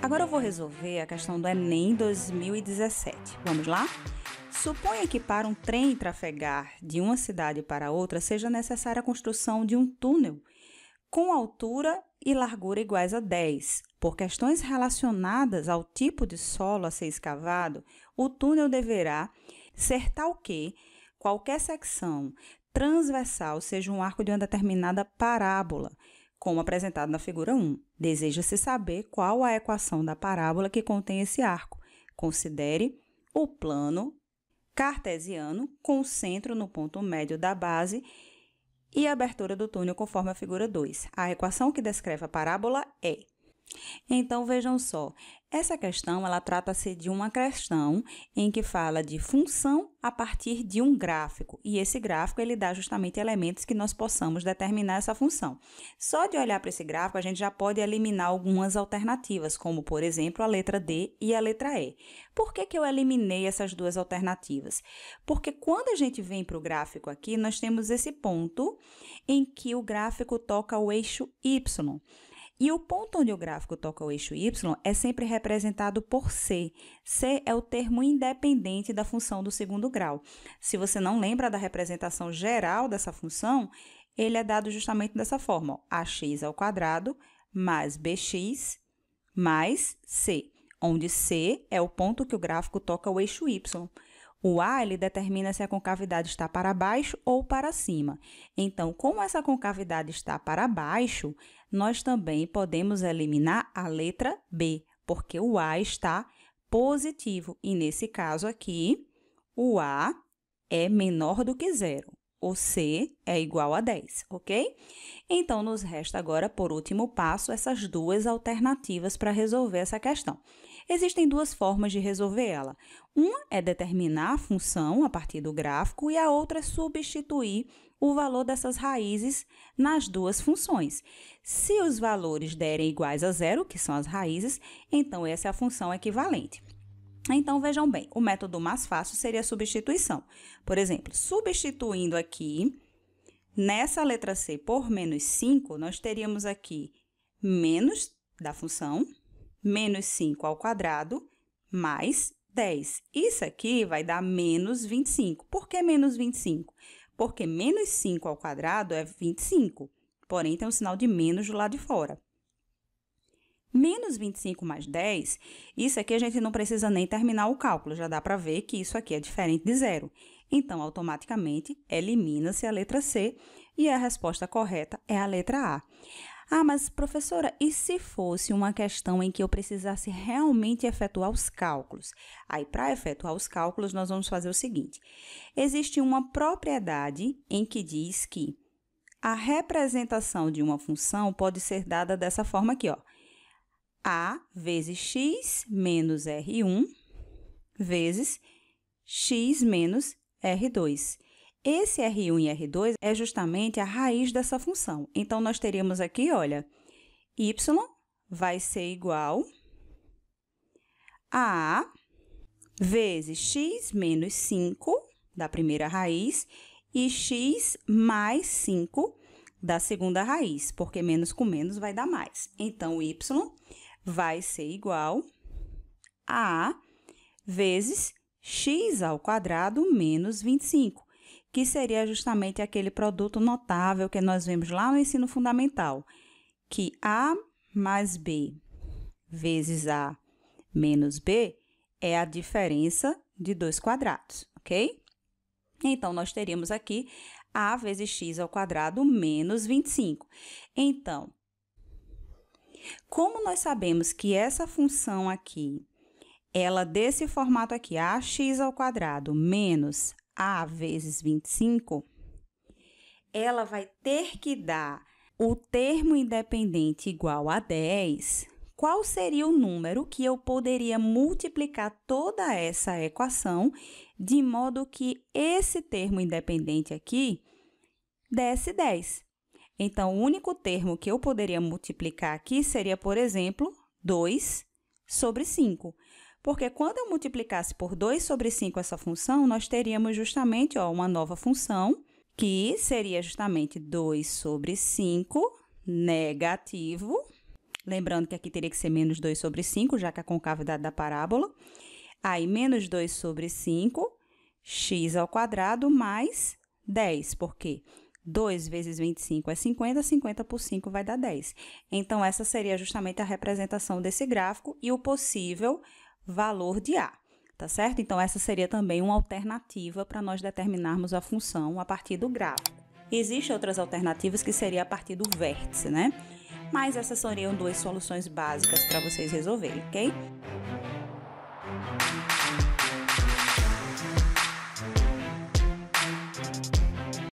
Agora eu vou resolver a questão do Enem 2017. Vamos lá? Suponha que para um trem trafegar de uma cidade para outra seja necessária a construção de um túnel com altura e largura iguais a 10. Por questões relacionadas ao tipo de solo a ser escavado, o túnel deverá ser tal que qualquer secção transversal seja um arco de uma determinada parábola, como apresentado na figura 1. Deseja-se saber qual a equação da parábola que contém esse arco. Considere o plano cartesiano com o centro no ponto médio da base e a abertura do túnel conforme a figura 2. A equação que descreve a parábola é... Então, vejam só, essa questão, ela trata-se de uma questão em que fala de função a partir de um gráfico, e esse gráfico, ele dá justamente elementos que nós possamos determinar essa função. Só de olhar para esse gráfico, a gente já pode eliminar algumas alternativas, como, por exemplo, a letra D e a letra E. Por que que eu eliminei essas duas alternativas? Porque quando a gente vem para o gráfico aqui, nós temos esse ponto em que o gráfico toca o eixo Y. E o ponto onde o gráfico toca o eixo Y é sempre representado por C. C é o termo independente da função do segundo grau. Se você não lembra da representação geral dessa função, ele é dado justamente dessa forma, ó, ax² mais bx mais C, onde C é o ponto que o gráfico toca o eixo Y. O A, ele determina se a concavidade está para baixo ou para cima. Então, como essa concavidade está para baixo, nós também podemos eliminar a letra B, porque o A está positivo. E nesse caso aqui, o A é menor do que zero. O C é igual a 10, ok? Então, nos resta agora, por último passo, essas duas alternativas para resolver essa questão. Existem duas formas de resolver ela. Uma é determinar a função a partir do gráfico e a outra é substituir o valor dessas raízes nas duas funções. Se os valores derem iguais a zero, que são as raízes, então essa é a função equivalente. Então, vejam bem, o método mais fácil seria a substituição. Por exemplo, substituindo aqui, nessa letra C por menos 5, nós teríamos aqui menos da função, menos 5 ao quadrado, mais 10. Isso aqui vai dar menos 25. Por que menos 25? Porque menos 5 ao quadrado é 25, porém tem um sinal de menos do lado de fora. Menos 25 mais 10, isso aqui a gente não precisa nem terminar o cálculo, já dá para ver que isso aqui é diferente de zero. Então, automaticamente, elimina-se a letra C e a resposta correta é a letra A. Ah, mas professora, e se fosse uma questão em que eu precisasse realmente efetuar os cálculos? Aí, para efetuar os cálculos, nós vamos fazer o seguinte. Existe uma propriedade em que diz que a representação de uma função pode ser dada dessa forma aqui, ó. A vezes x menos R1 vezes x menos R2. Esse R1 e R2 é justamente a raiz dessa função. Então, nós teríamos aqui, olha, y vai ser igual a A vezes x menos 5 da primeira raiz e x mais 5 da segunda raiz, porque menos com menos vai dar mais. Então, y vai ser igual a A vezes x ao quadrado menos 25, que seria justamente aquele produto notável que nós vemos lá no ensino fundamental, que A mais B vezes A menos B é a diferença de dois quadrados, ok? Então, nós teríamos aqui A vezes x ao quadrado menos 25. Então, como nós sabemos que essa função aqui, ela desse formato aqui, ax ao quadrado menos a vezes 25, ela vai ter que dar o termo independente igual a 10. Qual seria o número que eu poderia multiplicar toda essa equação de modo que esse termo independente aqui desse 10? Então, o único termo que eu poderia multiplicar aqui seria, por exemplo, 2 sobre 5. Porque quando eu multiplicasse por 2 sobre 5 essa função, nós teríamos justamente uma nova função, que seria justamente 2 sobre 5 negativo Lembrando que aqui teria que ser menos 2 sobre 5, já que é a concavidade da parábola. Aí, menos 2 sobre 5, x ao quadrado mais 10, porque 2 vezes 25 é 50, 50 por 5 vai dar 10. Então, essa seria justamente a representação desse gráfico e o possível valor de A, tá certo? Então, essa seria também uma alternativa para nós determinarmos a função a partir do gráfico. Existem outras alternativas que seria a partir do vértice, né? Mas essas seriam duas soluções básicas para vocês resolverem, ok?